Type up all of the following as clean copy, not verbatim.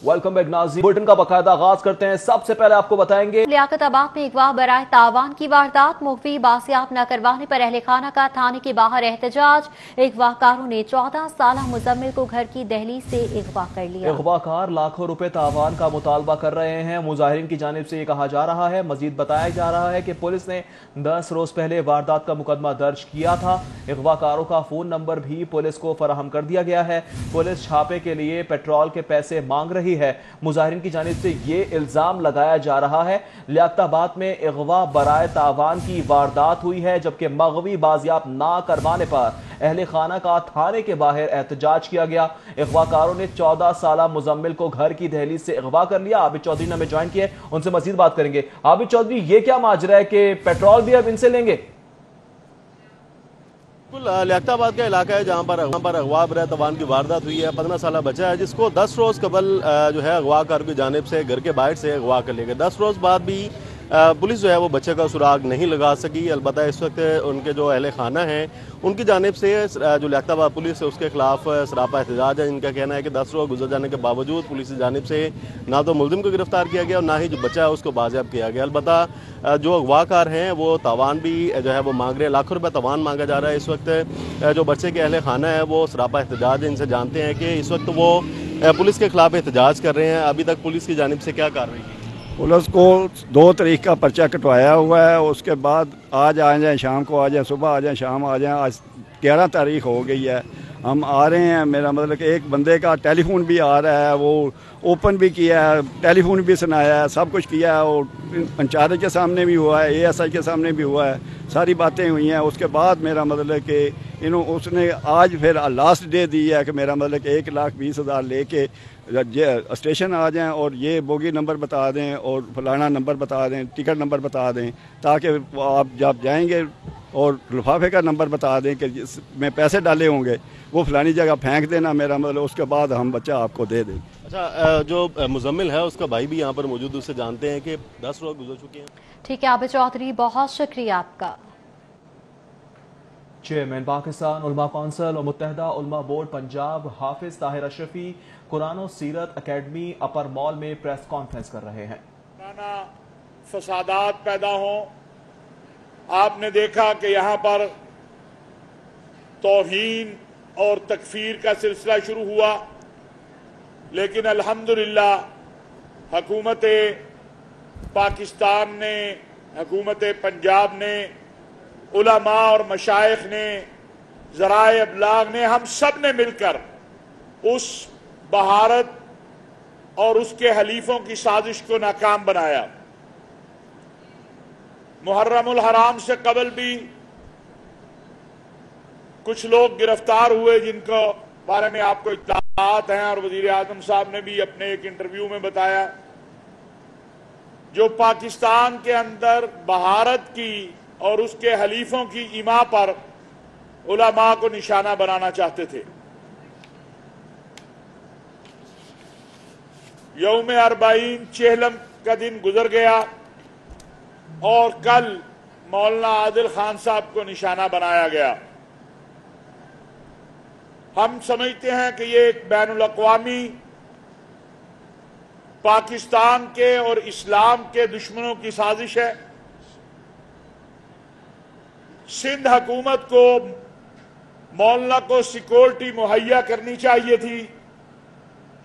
Welcome back नाज़रीन। Bulletin का बाकायदा आगाज करते हैं। सबसे पहले आपको बताएंगे लियाकत आबाद में अगवा बराए तावान की वारदात, मुख्फी बासियाब न करवाने पर अहले खाना का थाने के बाहर एहतजाज। अगवाकारों ने 14 साल मुजम्मिल को घर की दहलीज से अगवा कर लिया। अगवाकार लाखों रुपए तावान का मुतालबा कर रहे हैं। मुजाहिरीन की जानिब से ये कहा जा रहा है, मजीद बताया जा रहा है कि पुलिस ने 10 रोज पहले वारदात का मुकदमा दर्ज किया था। अगवाकारों का फोन नंबर भी पुलिस को फराहम कर दिया गया है। पुलिस छापे के लिए पेट्रोल के पैसे मांग रही है। मुजाहिरीन की जानिब से ये इल्जाम लगाया जा रहा है लियाकताबाद में अगवा बराए तावान की वारदात हुई है, जबकि मगवी बाजियाब ना करवाने पर अहले खाना का थाने के बाहर एहतजाज किया गया। अगवाकारों ने 14 साल मुजम्मिल को घर की दहलीज से अगवा कर लिया। आबिद चौधरी ने हमें ज्वाइन किया, उनसे मजीद बात करेंगे। आबिद चौधरी, ये क्या माजरा है कि पेट्रोल भी अब इनसे लेंगे? लियाकताबाद का इलाका है जहाँ पर अगवा बराए तावान की वारदात हुई है। 15 साल बच्चा है जिसको 10 रोज कबल जो है अगवाकार की जानिब से घर के बाहर से अगवा कर लिया गया। 10 रोज बाद भी पुलिस जो है वो बच्चे का सुराग नहीं लगा सकी। अलबत्ता इस वक्त उनके जो अहले खाना हैं उनकी जानिब से जो लियाकताबाद पुलिस है उसके खिलाफ सरापा एहतजाज है। इनका कहना है कि 10 रोज गुजर जाने के बावजूद पुलिस की जानिब से ना तो मुलजिम को गिरफ्तार किया गया और ना ही जो बच्चा है उसको बाजियाब किया गया। अलबत्ता जो अगवाकार हैं वो तावान भी जो है वो मांग रहे हैं, लाखों रुपये तावान मांगा जा रहा है। इस वक्त जो बच्चे के अहले खाना है वो सरापा एहतजाज है। इनसे जानते हैं कि इस वक्त वो पुलिस के खिलाफ एहतजाज कर रहे हैं। अभी तक पुलिस की जानिब से क्या कार्रवाई की? पुलिस को 2 तारीख का पर्चा कटवाया हुआ है। उसके बाद आज आ जाएँ, शाम को आ जाएँ, सुबह आ जाएँ, शाम आ जाएँ। आज 11 तारीख हो गई है, हम आ रहे हैं। मेरा मतलब कि एक बंदे का टेलीफोन भी आ रहा है, वो ओपन भी किया है, टेलीफोन भी सुनाया है, सब कुछ किया है। और पंचायत के सामने भी हुआ है, ASI के सामने भी हुआ है, सारी बातें हुई हैं। उसके बाद मेरा मतलब कि उसने आज फिर लास्ट डे दी है कि मेरा मतलब कि 1,20,000 लेके स्टेशन आ जाएं और ये बोगी नंबर बता दें और फलाना नंबर बता दें, टिकट नंबर बता दें, ताकि आप जब जाएंगे और लिफाफे का नंबर बता दें कि जिसमें पैसे डाले होंगे वो फलानी जगह फेंक देना मेरा मतलब। उसके बाद हम बच्चा आपको दे दें। अच्छा, जो मुजम्मिल है उसका भाई भी यहाँ पर मौजूद, उससे जानते हैं कि 10 रोज गुजर चुके हैं। ठीक है आबिद चौधरी, बहुत शुक्रिया आपका। चेयरमैन पाकिस्तान उलमा कौंसिल और मुत्तहिदा उलमा बोर्ड पंजाब हाफिज ताहिर अशरफी कुरान और सीरत अकेडमी अपर मॉल में प्रेस कॉन्फ्रेंस कर रहे हैं। फसादात पैदा हों, आपने देखा कि यहाँ पर तौहीन और तकफीर का सिलसिला शुरू हुआ, लेकिन अल्हम्दुलिल्लाह हुकूमत पाकिस्तान ने, हुकूमत पंजाब ने, उलमा और मशाइख ने, ज़राए अबलाग ने, हम सब ने मिलकर उस बहारत और उसके हलीफों की साजिश को नाकाम बनाया। मुहर्रमुल हराम से कबल भी कुछ लोग गिरफ्तार हुए जिनको बारे में आपको इत्तलात हैं और वजीर आज़म साहब ने भी अपने एक इंटरव्यू में बताया, जो पाकिस्तान के अंदर बहारत की और उसके हलीफों की इमा पर उलमा को निशाना बनाना चाहते थे। यौम अरबाईन चेहलम का दिन गुजर गया और कल मौलाना आदिल खान साहब को निशाना बनाया गया। हम समझते हैं कि ये एक बैनुल अक़वामी पाकिस्तान के और इस्लाम के दुश्मनों की साजिश है। सिंध हुकूमत को मौलाना को सिक्योरिटी मुहैया करनी चाहिए थी।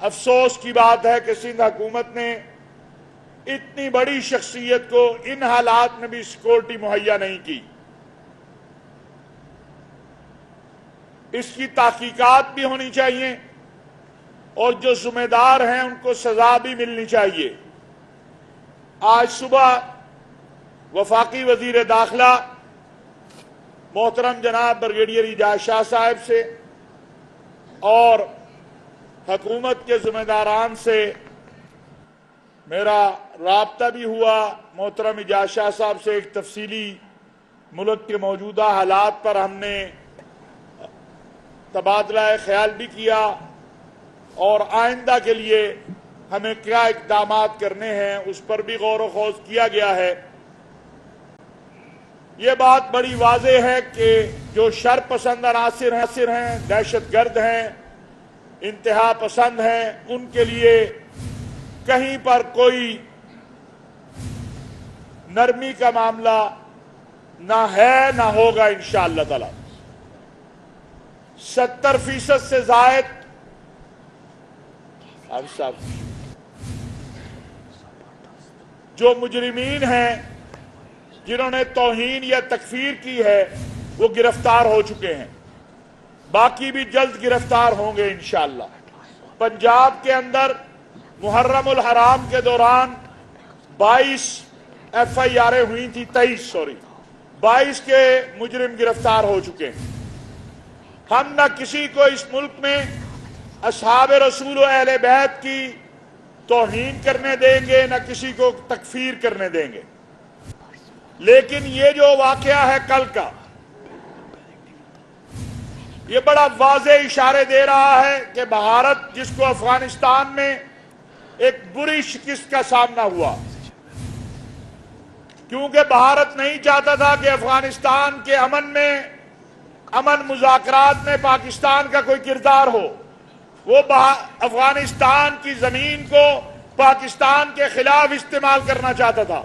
अफसोस की बात है कि सिंध हुकूमत ने इतनी बड़ी शख्सियत को इन हालात में भी सिक्योरिटी मुहैया नहीं की। इसकी तहकीकात भी होनी चाहिए और जो जिम्मेदार हैं उनको सजा भी मिलनी चाहिए। आज सुबह वफाकी वजीर दाखिला मोहतरम जनाब ब्रिगेडियर इजाज शाह साहब से और हुकूमत के जिम्मेदारान से मेरा राब्ता भी हुआ। मोहतरम इजाज शाह साहब से एक तफसीली मुल्क के मौजूदा हालात पर हमने तबादला ख्याल भी किया और आइंदा के लिए हमें क्या इक़दामात करने हैं उस पर भी गौर व खोज किया गया है। ये बात बड़ी वाज़ेह है कि जो शर पसंद अनासिर हैं, दहशत गर्द हैं, इंतहा पसंद हैं, उनके लिए कहीं पर कोई नरमी का मामला ना है ना होगा इंशाअल्लाह ताला। 70% से जायद जो मुजरिमीन हैं जिन्होंने तौहीन या तकफीर की है वो गिरफ्तार हो चुके हैं, बाकी भी जल्द गिरफ्तार होंगे इंशाअल्लाह। पंजाब के अंदर मुहर्रमुल हराम के दौरान 22 FIR हुई थी, 22 के मुजरिम गिरफ्तार हो चुके हैं। हम न किसी को इस मुल्क में असहाब रसूल व अहले बैत की तौहीन करने देंगे, न किसी को तकफीर करने देंगे। लेकिन ये जो वाकया है कल का, ये बड़ा वाज़े इशारे दे रहा है कि भारत, जिसको अफगानिस्तान में एक बुरी शिकस्त का सामना हुआ, क्योंकि भारत नहीं चाहता था कि अफगानिस्तान के अमन मुज़ाकरात में पाकिस्तान का कोई किरदार हो। वो अफगानिस्तान की जमीन को पाकिस्तान के खिलाफ इस्तेमाल करना चाहता था।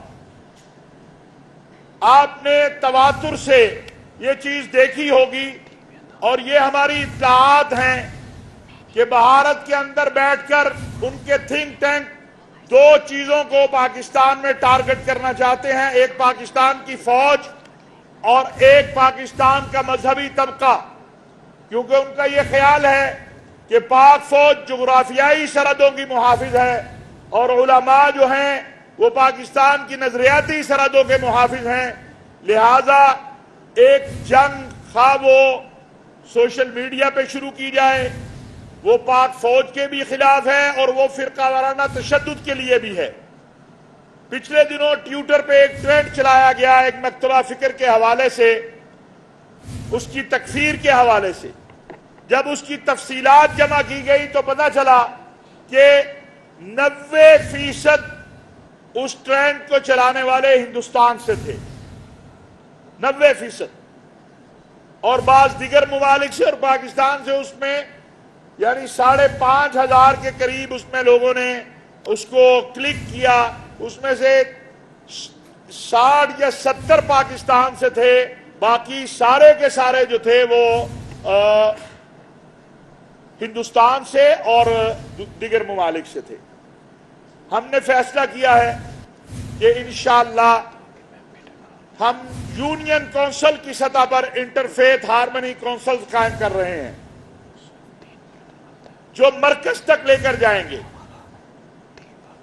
आपने तवातुर से ये चीज देखी होगी और ये हमारी इत्तलाआत हैं कि भारत के अंदर बैठकर उनके थिंक टैंक दो चीजों को पाकिस्तान में टारगेट करना चाहते हैं, एक पाकिस्तान की फौज और एक पाकिस्तान का मजहबी तबका, क्योंकि उनका यह ख्याल है कि पाक फौज जुग्राफियाई सरहदों की मुहाफिज है और उलमा जो हैं वो पाकिस्तान की नजरियाती सरहदों के मुहाफिज हैं। लिहाजा एक जंग खा वो सोशल मीडिया पे शुरू की जाए, वो पाक फौज के भी खिलाफ है और वो फिरका वाराना तशद्दुद के लिए भी है। पिछले दिनों ट्विटर पे एक ट्रेंड चलाया गया एक मकतबा फिक्र के हवाले से, उसकी तकफीर के हवाले से। जब उसकी तफसीलात जमा की गई तो पता चला कि 90% उस ट्रेंड को चलाने वाले हिंदुस्तान से थे, 90%, और बाज दिगर ममालिक से और पाकिस्तान से उसमें यानी 5,500 के करीब उसमें लोगों ने उसको क्लिक किया। उसमें से 60 या 70 पाकिस्तान से थे, बाकी सारे के सारे जो थे वो हिंदुस्तान से और दिगर ममालिक से थे। हमने फैसला किया है कि इंशाअल्लाह हम यूनियन काउंसिल की सतह पर इंटरफेथ हार्मनी काउंसिल कायम कर रहे हैं, जो मरकज तक लेकर जाएंगे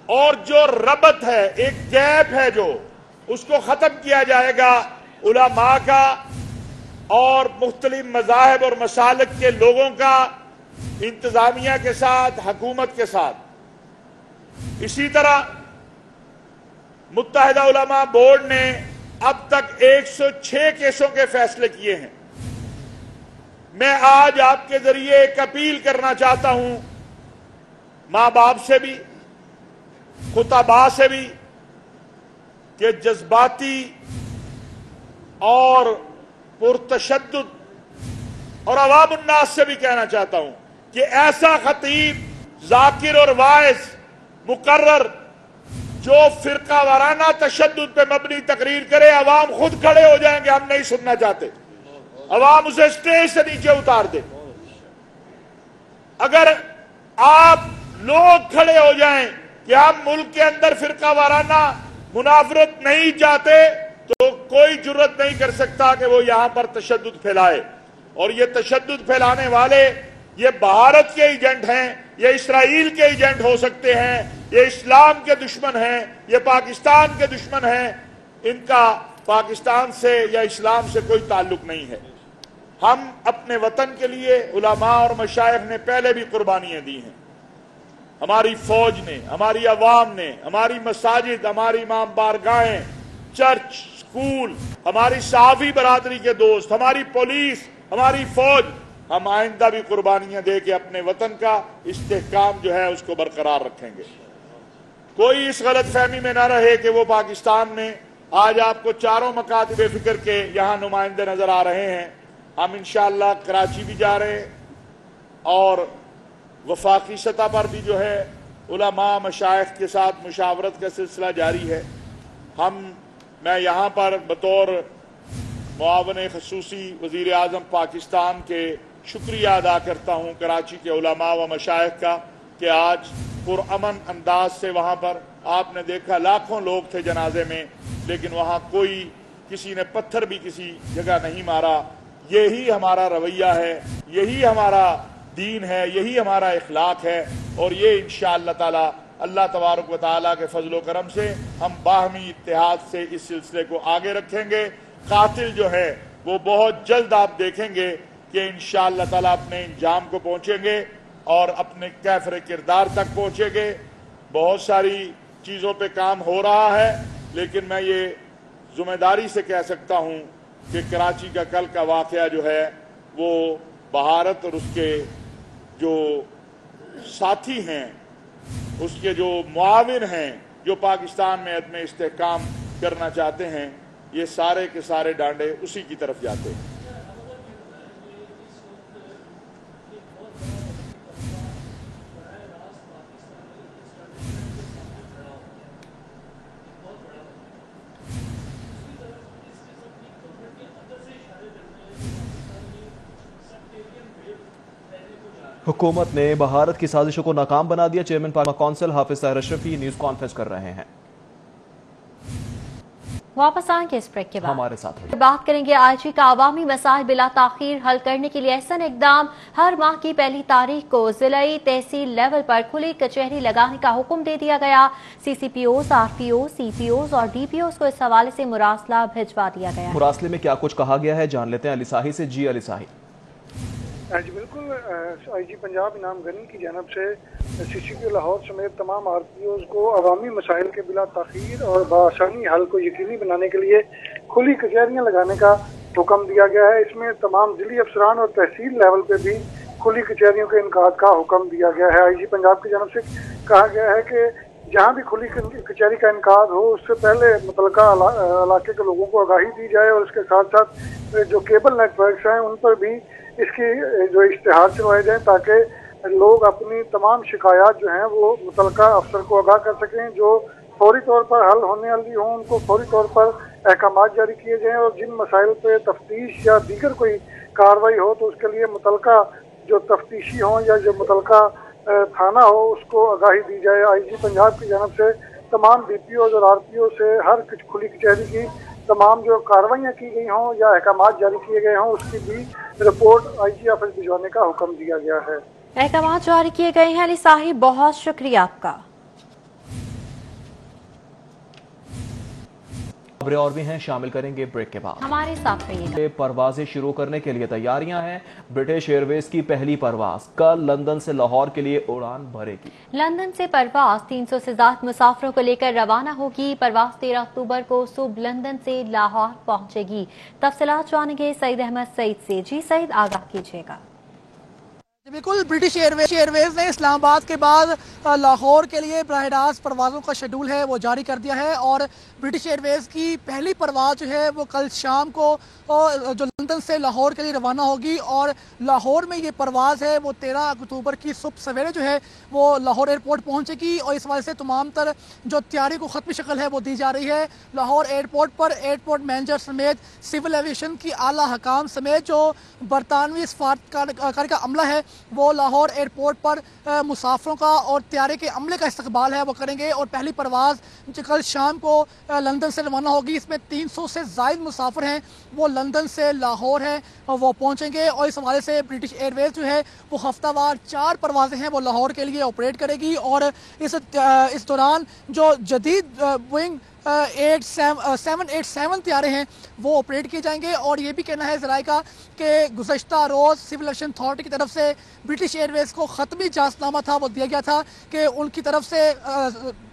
और जो रबत है, एक गैप है जो, उसको खत्म किया जाएगा उलमा का और मुख्तलिफ मज़ाहिब और मसालिक के लोगों का इंतजामिया के साथ, हुकूमत के साथ। इसी तरह मुत्तहिदा उलमा बोर्ड ने अब तक 106 केसों के फैसले किए हैं। मैं आज आपके जरिए एक अपील करना चाहता हूं, मां बाप से भी, खुताबा से भी, कि जज्बाती और पुरतशद्दुद, और अवाम उन्नास से भी कहना चाहता हूं कि ऐसा खतीब, जाकिर और वाइज मुकर्रर जो फिरका वाराना तशद्दुद पे मबनी तकरीर करे, अवाम खुद खड़े हो जाएंगे। हम नहीं सुनना चाहते, अवाम उसे स्टेज से नीचे उतार दे। अगर आप लोग खड़े हो जाएं कि हम मुल्क के अंदर फिरका वाराना मुनाफरत नहीं चाहते, तो कोई जुर्रत नहीं कर सकता कि वो यहां पर तशद्दुद फैलाए। और ये तशद्दुद फैलाने वाले ये भारत के एजेंट हैं, ये इसराइल के एजेंट हो सकते हैं, ये इस्लाम के दुश्मन हैं, ये पाकिस्तान के दुश्मन हैं। इनका पाकिस्तान से या इस्लाम से कोई ताल्लुक नहीं है। हम अपने वतन के लिए उलमा और मशाइख ने पहले भी कुर्बानियां दी हैं। हमारी फौज ने, हमारी अवाम ने, हमारी मसाजिद, हमारी इमाम बारगाहें, चर्च, स्कूल, हमारी सहाफी बरादरी के दोस्त, हमारी पुलिस, हमारी फौज, हम आइंदा भी कुर्बानियां दे के अपने वतन का इस्तेहकाम जो है उसको बरकरार रखेंगे। कोई इस गलत फहमी में ना रहे कि वो पाकिस्तान में, आज आपको चारों मकातिब फिक्र के यहाँ नुमाइंदे नजर आ रहे हैं। हम इंशाअल्लाह कराची भी जा रहे हैं और वफाकी सतह पर भी जो है उलमा मशाइख के साथ मुशावरत का सिलसिला जारी है। मैं यहाँ पर बतौर मुआवन खसूसी वज़ीर आज़म पाकिस्तान के शुक्रिया अदा करता हूँ कराची के उलमा व मशाइख का कि आज पुरअमन अंदाज से वहाँ पर आपने देखा लाखों लोग थे जनाजे में, लेकिन वहाँ कोई किसी ने पत्थर भी किसी जगह नहीं मारा। यही हमारा रवैया है, यही हमारा दीन है, यही हमारा इखलाक है। और ये इंशाअल्लाह ताला अल्लाह तबारक व तआला के फजलो करम से हम बाहमी इत्तेहाद से इस सिलसिले को आगे रखेंगे। कातिल जो है वो बहुत जल्द आप देखेंगे कि इंशाअल्लाह ताला अपने इंजाम को पहुंचेंगे और अपने कैफर किरदार तक पहुंचेंगे। बहुत सारी चीज़ों पे काम हो रहा है, लेकिन मैं ये जिम्मेदारी से कह सकता हूँ कि कराची का कल का वाक़या जो है वो भारत और उसके जो साथी हैं, उसके जो मुआविन हैं, जो पाकिस्तान में अदम इस्तेहकाम करना चाहते हैं, ये सारे के सारे डांडे उसी की तरफ जाते हैं। हुकूमत ने भारत की साजिशों को नाकाम बना दिया। चेयरमैन पार्लियामेंट काउंसिल हाफिज ताहिर अशरफी न्यूज कॉन्फ्रेंस कर रहे हैं। वापस आएंगे इस ब्रेक के बाद हमारे साथ बात करेंगे आईजी का अवामी मसाइल बिला ताखीर हल करने के लिए एहसन इकदाम। हर माह की पहली तारीख को जिलाई तहसील लेवल पर खुली कचहरी लगाने का हुक्म दे दिया गया। सीसीपीओज, आरपीओ, सीपीओज और डीपीओज को इस हवाले से मुरासला भिजवा दिया गया। मुरासले में क्या कुछ कहा गया है, जान लेते हैं अली साही से। जी अली साही। जी बिल्कुल, आईजी पंजाब इनाम गनी की जानब से सीसीपी लाहौर समेत तमाम आरपीओज को अवामी मसाइल के बिला ताखीर और बआसानी हल को यकीनी बनाने के लिए खुली कचहरियाँ लगाने का हुक्म दिया गया है। इसमें तमाम जिली अफसरान और तहसील लेवल पे भी खुली कचहरियों के इनकाद का हुक्म दिया गया है। आईजी पंजाब की जानब से कहा गया है कि जहाँ भी खुली कचहरी का इनकाद हो उससे पहले मुतलका इलाके के लोगों को आगाही दी जाए और इसके साथ साथ जो केबल नेटवर्क्स हैं उन पर भी इसकी जो इश्तिहार चलवाए जाएँ ताकि लोग अपनी तमाम शिकायत जो हैं वो मुतलका अफसर को आगाह कर सकें। जो फौरी तौर पर हल होने वाली हों उनको फौरी तौर पर अहकाम जारी किए जाएँ और जिन मसाइल पे तफ्तीश या दीगर कोई कार्रवाई हो तो उसके लिए मुतलका जो तफ्तीशी हों या जो मुतलका थाना हो उसको आगाही दी जाए। आईजी पंजाब की जानब से तमाम डीपीओ और आरपीओ से हर खुली कचहरी की तमाम जो कार्रवाइयाँ की गई हों या अहकाम जारी किए गए हों उसकी भी रिपोर्ट आईजी ऑफिस भिजवाने का हुक्म दिया गया है। अहकाम जारी किए गए हैं। अली साहिब, बहुत शुक्रिया आपका। खबरें और भी हैं, शामिल करेंगे ब्रेक के बाद। हमारे साथ रहिएगा। परवाजें शुरू करने के लिए तैयारियां हैं। ब्रिटिश एयरवेज की पहली परवाज कल लंदन से लाहौर के लिए उड़ान भरेगी। लंदन से परवाज 300 से ज्यादा मुसाफिरों को लेकर रवाना होगी। परवाज 13 अक्टूबर को सुबह लंदन से लाहौर पहुंचेगी। तफसीलात जानेंगे सईद अहमद सईद से। जी सईद, आगाह कीजिएगा। बिल्कुल, ब्रिटिश एयरवेज ने इस्लामाबाद के बाद लाहौर के लिए बराह रास्त परवाज़ों का शेड्यूल है वो जारी कर दिया है और ब्रिटिश एयरवेज की पहली परवाज़ जो है वो कल शाम को जो लंदन से लाहौर के लिए रवाना होगी और लाहौर में ये परवाज़ है वो 13 अक्टूबर की सुबह सवेरे जो है वो लाहौर एयरपोर्ट पहुंचेगी और इस वजह से तमाम तर जो तैयारी को ख़त्म शक्ल है वो दी जा रही है। लाहौर एयरपोर्ट पर एयरपोर्ट मैनेजर समेत सिविल एविएशन की आला हकाम समेत जो बरतानवी सफारतकार का अमला है वो लाहौर एयरपोर्ट पर मुसाफिरों का और तैयारी के अमले का इस्तकबाल है वो करेंगे और पहली परवाज़ जो कल शाम को लंदन से रवाना होगी इसमें 300 से ज़ायद मुसाफिर हैं वो लंदन से लाहौर हैं वो पहुंचेंगे और इस हवाले से ब्रिटिश एयरवेज जो है वो हफ्तावार 4 परवाज़ें हैं वो लाहौर के लिए ऑपरेट करेगी और इस दौरान जो जदीद बोइंग 787 तैयारे हैं वो ऑपरेट किए जाएंगे। और ये भी कहना है ज़राए का कि गुज़श्ता रोज़ सिविल एविएशन अथॉरिटी की तरफ से ब्रिटिश एयरवेज को ख़त्मी इजाज़तनामा था वो दिया गया था कि उनकी तरफ से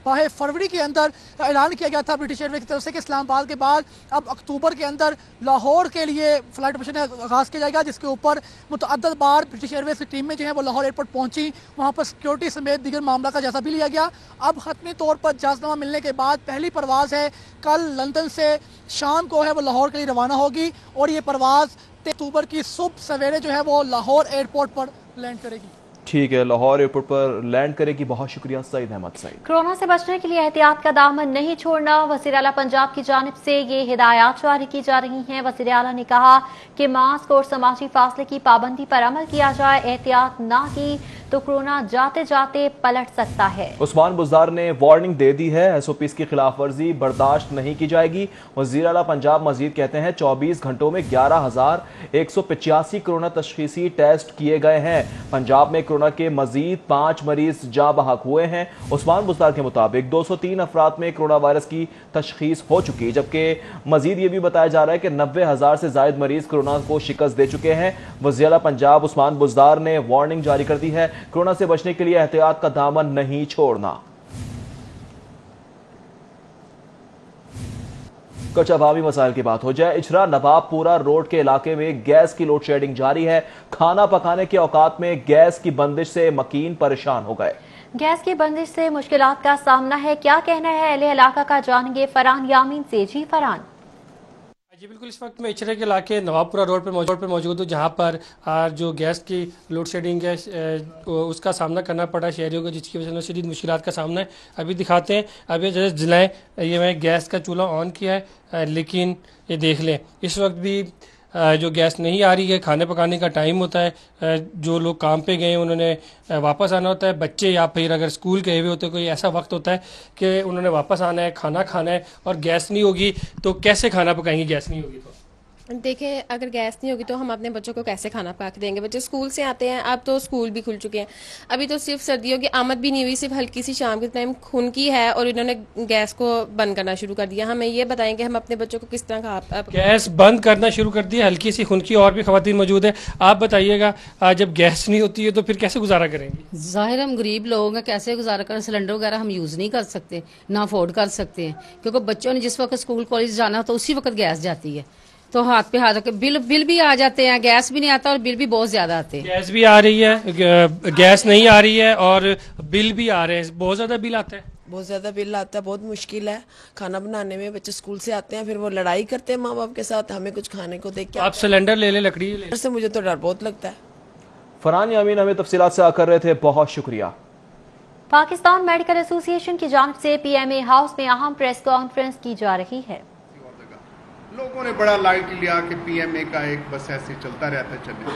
माह फरवरी के अंदर ऐलान किया गया था ब्रिटिश एयरवेज की तरफ से कि इस्लामाबाद के बाद अब अक्टूबर के अंदर लाहौर के लिए फ़्लाइट ऑपरेशन आगाज़ किया जाएगा, जिसके ऊपर मुतअद्दिद बार ब्रिटिश एयरवेज की टीम में जो है वो लाहौर एयरपोर्ट पहुंची, वहाँ पर सिक्योरिटी समेत दीगर मामला का जायजा भी लिया गया। अब ख़त्मी तौर पर इजाज़तनामा मिलने के बाद पहली परवाज़ है कल लंदन से शाम को है वो लाहौर के लिए रवाना होगी और ये परवाज़ 13 अक्टूबर की सुबह सवेरे जो है वो लाहौर एयरपोर्ट पर लैंड करेगी। ठीक है, लाहौर एयरपोर्ट पर लैंड करेगी। बहुत शुक्रिया सईद अहमद। सईद, कोरोना से बचने के लिए एहतियात का दामन नहीं छोड़ना, वज़ीर आला पंजाब की जानिब से ये हिदायत जारी की जा रही हैं। वज़ीर आला ने कहा कि मास्क और समाजी फासले की पाबंदी पर अमल किया जाए, एहतियात ना की तो कोरोना जाते जाते पलट सकता है। उस्मान बुज़दार ने वार्निंग दे दी है, SOPs की खिलाफ वर्जी बर्दाश्त नहीं की जाएगी। वज़ीर आला पंजाब मजीद कहते हैं 24 घंटों में 11,185 कोरोना तशखीसी टेस्ट किए गए हैं। पंजाब में कोरोना के मजीद 5 मरीज जाँ बहक हुए हैं। उस्मान बुज़दार के मुताबिक 203 अफराद में कोरोना वायरस की तशखीस हो चुकी, जबकि मजीद ये भी बताया जा रहा है कि 90,000 से जायद मरीज कोरोना को शिकस्त दे चुके हैं। वज़ीर आला पंजाब उस्मान बुज़दार ने वार्निंग जारी कर दी है, कोरोना से बचने के लिए एहतियात का दामन नहीं छोड़ना। कुछ अवामी मसाइल की बात हो जाए। इचरा नवाबपुरा रोड के इलाके में गैस की लोड शेडिंग जारी है। खाना पकाने के औकात में गैस की बंदिश से मकीन परेशान हो गए। गैस की बंदिश से मुश्किलात का सामना है, क्या कहना है अहले इलाका का, जानेंगे फरहान यामीन से। जी फरहान। जी बिल्कुल, इस वक्त मैं इचरे के इलाके नवाबपुरा रोड पर मौजूद हूँ, जहाँ पर जो गैस की लोड शेडिंग है उसका सामना करना पड़ा शहरियों को, जिसकी वजह से शदीद मुश्किलात का सामना है। अभी दिखाते हैं, अभी जैसे जिलाएँ ये मैं गैस का चूल्हा ऑन किया है, लेकिन ये देख लें इस वक्त भी जो गैस नहीं आ रही है। खाने पकाने का टाइम होता है, जो लोग काम पे गए उन्होंने वापस आना होता है, बच्चे या फिर अगर स्कूल गए हुए होते, कोई ऐसा वक्त होता है कि उन्होंने वापस आना है, खाना खाना है और गैस नहीं होगी तो कैसे खाना पकाएंगे, गैस नहीं होगी तो। देखिए, अगर गैस नहीं होगी तो हम अपने बच्चों को कैसे खाना पका के देंगे। बच्चे स्कूल से आते हैं, अब तो स्कूल भी खुल चुके हैं, अभी तो सिर्फ सर्दियों की आमद भी नहीं हुई, सिर्फ हल्की सी शाम के टाइम खुनकी है और इन्होंने गैस को बंद करना शुरू कर दिया। हमें ये बताएंगे हम अपने बच्चों को किस तरह गैस बंद करना शुरू कर दिया, हल्की सी खुनकी। और भी खवातीन मौजूद है, आप बताइएगा जब गैस नहीं होती है तो फिर कैसे गुजारा करेंगे। जाहिर हम गरीब लोग हैं, कैसे गुजारा करें। सिलेंडर वगैरह हम यूज़ नहीं कर सकते, ना अफोर्ड कर सकते हैं, क्योंकि बच्चों ने जिस वक्त स्कूल कॉलेज जाना तो उसी वक्त गैस जाती है, तो हाथ पे हाथ रख के बिल भी आ जाते हैं, गैस भी नहीं आता और बिल भी बहुत ज्यादा आते हैं। गैस भी आ रही है, गैस नहीं आ रही है और बिल भी आ रहे हैं, बहुत ज्यादा बिल आता है। बहुत ज़्यादा बिल आता है, बहुत मुश्किल है खाना बनाने में। बच्चे स्कूल से आते हैं, फिर वो लड़ाई करते हैं माँ बाप के साथ, हमें कुछ खाने को देख के। आप सिलेंडर ले लें, लकड़ी ले लें। से मुझे तो डर बहुत लगता है। फरहान यामीन हमें तफसीलात से कर रहे थे, बहुत शुक्रिया। पाकिस्तान मेडिकल एसोसिएशन की जानिब से PMA हाउस में अहम प्रेस कॉन्फ्रेंस की जा रही है। लोगों ने बड़ा लाइट लिया कि PMA का एक बस ऐसे चलता रहता चले।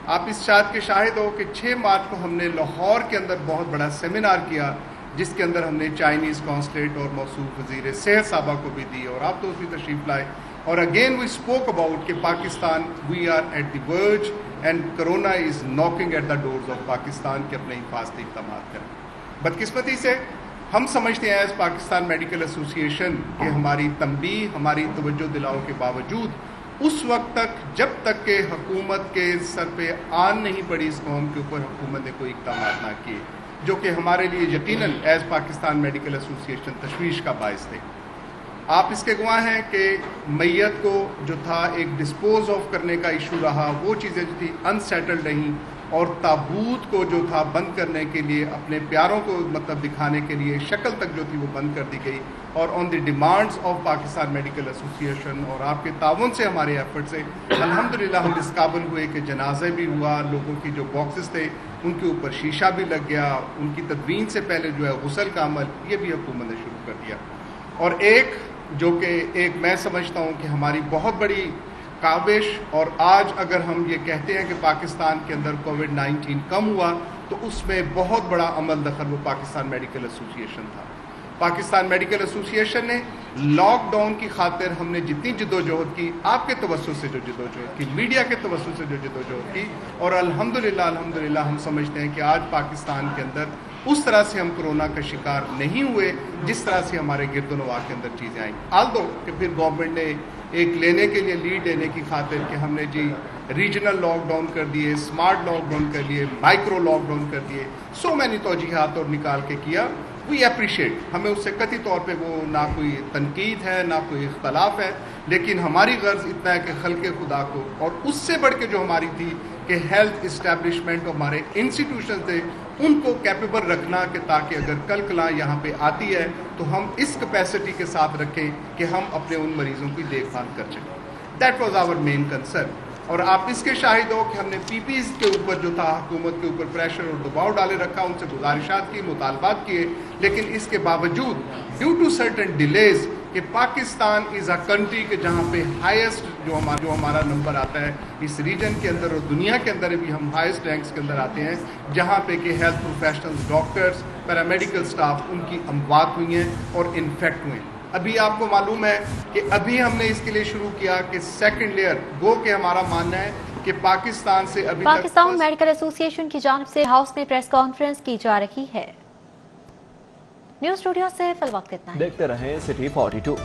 आप इस बात के शाहिद हो कि 6 मार्च को हमने लाहौर के अंदर बहुत बड़ा सेमिनार किया, जिसके अंदर हमने चाइनीज़ कॉन्सुलेट और मौसूफ वज़ीर सेहत साहबा को भी दी और आप तो उसकी तशरीफ लाए। और अगेन वी स्पोक अबाउट कि Pakistan we are at the verge and corona is knocking at the doors of Pakistan के अपने हिफाजती इक़दाम करें। बदकिस्मती से हम समझते हैं एज पाकिस्तान मेडिकल एसोसिएशन कि हमारी तंबीह, हमारी तवज्जो दिलाओं के बावजूद उस वक्त तक जब तक के हुकूमत के सर पे आन नहीं पड़ी इस कौम के ऊपर, हुकूमत ने कोई इक़दाम ना किए, जो कि हमारे लिए यकीनन एज पाकिस्तान मेडिकल एसोसिएशन तशवीश का बायस थे। आप इसके गवाह हैं कि मैयत को जो था एक डिस्पोज ऑफ करने का इशू रहा, वो चीज़ें जो थी अनसेटल्ड रहीं और ताबूत को जो था बंद करने के लिए, अपने प्यारों को मतलब दिखाने के लिए शक्ल तक जो थी वो बंद कर दी गई। और on the demands of Pakistan medical association और आपके ताउन से, हमारे एफर्ट से अल्हम्दुलिल्लाह हम इस काबिल हुए कि जनाजे भी हुआ, लोगों की जो बॉक्सेस थे उनके ऊपर शीशा भी लग गया, उनकी तदवीन से पहले जो है गुस्ल का अमल ये भी हुकूमत ने शुरू कर दिया। और एक जो कि एक मैं समझता हूँ कि हमारी बहुत बड़ी काविश, और आज अगर हम ये कहते हैं कि पाकिस्तान के अंदर कोविड-19 कम हुआ तो उसमें बहुत बड़ा अमल दखल वो पाकिस्तान मेडिकल एसोसिएशन था। पाकिस्तान मेडिकल एसोसिएशन ने लॉकडाउन की खातिर हमने जितनी जदोजहद की, आपके तवज्जो से जो जदोजहद की, मीडिया के तवज्जो से जो जदोजहद की, और अल्हम्दुलिल्लाह हम समझते हैं कि आज पाकिस्तान के अंदर उस तरह से हम कोरोना का शिकार नहीं हुए जिस तरह से हमारे गिरदोनवा के अंदर चीज़ें आई। आल दो कि फिर गवर्नमेंट ने एक लेने के लिए लीड लेने की खातिर कि हमने जी रीजनल लॉकडाउन कर दिए, स्मार्ट लॉकडाउन कर लिए, माइक्रो लॉकडाउन कर दिए, सो मैनी तौजीहात और निकाल के किया। वी अप्रिशिएट, हमें उससे कतई तौर पे वो ना कोई तनकीद है ना कोई इख्तलाफ है, लेकिन हमारी गर्ज इतना है कि खल्के खुदा को, और उससे बढ़ के जो हमारी थी कि हेल्थ इस्टेब्लिशमेंट हमारे इंस्टीट्यूशन थे उनको कैपेबल रखना कि ताकि अगर कल कला यहाँ पे आती है तो हम इस कैपेसिटी के साथ रखें कि हम अपने उन मरीजों की देखभाल कर सकें। That was our main concern. اور آپ اس کے شاہد ہو کہ ہم نے PPs کے اوپر جو تھا حکومت کے اوپر پریشر اور دباؤ ڈالے رکھا، ان سے گزارشات کی، مطالبات کیے، لیکن اس کے باوجود ڈیو ٹو سرٹن ڈیلیز کہ پاکستان از اے کنٹری کہ جہاں پہ ہائیسٹ جو ہمارا نمبر آتا ہے اس ریجن کے اندر اور دنیا کے اندر بھی ہم ہائیسٹ رینکس کے اندر آتے ہیں، جہاں پہ کہ health professionals, doctors, paramedical staff ان کی اموات ہوئی ہیں اور انفیکٹ ہوئے ہیں۔ ابھی آپ کو معلوم ہے کہ ابھی ہم نے اس کے لیے شروع کیا کہ سیکنڈ لیئر گو کہ ہمارا ماننا ہے کہ پاکستان سے ابھی پاکستان میڈیکل ایسوسی ایشن کی جانب سے ہاؤس میں پریس کانفرنس کی جا رہی ہے۔ نیوز اسٹوڈیو سے فی الوقت اتنا ہی۔ دیکھتے رہیں سٹی 42۔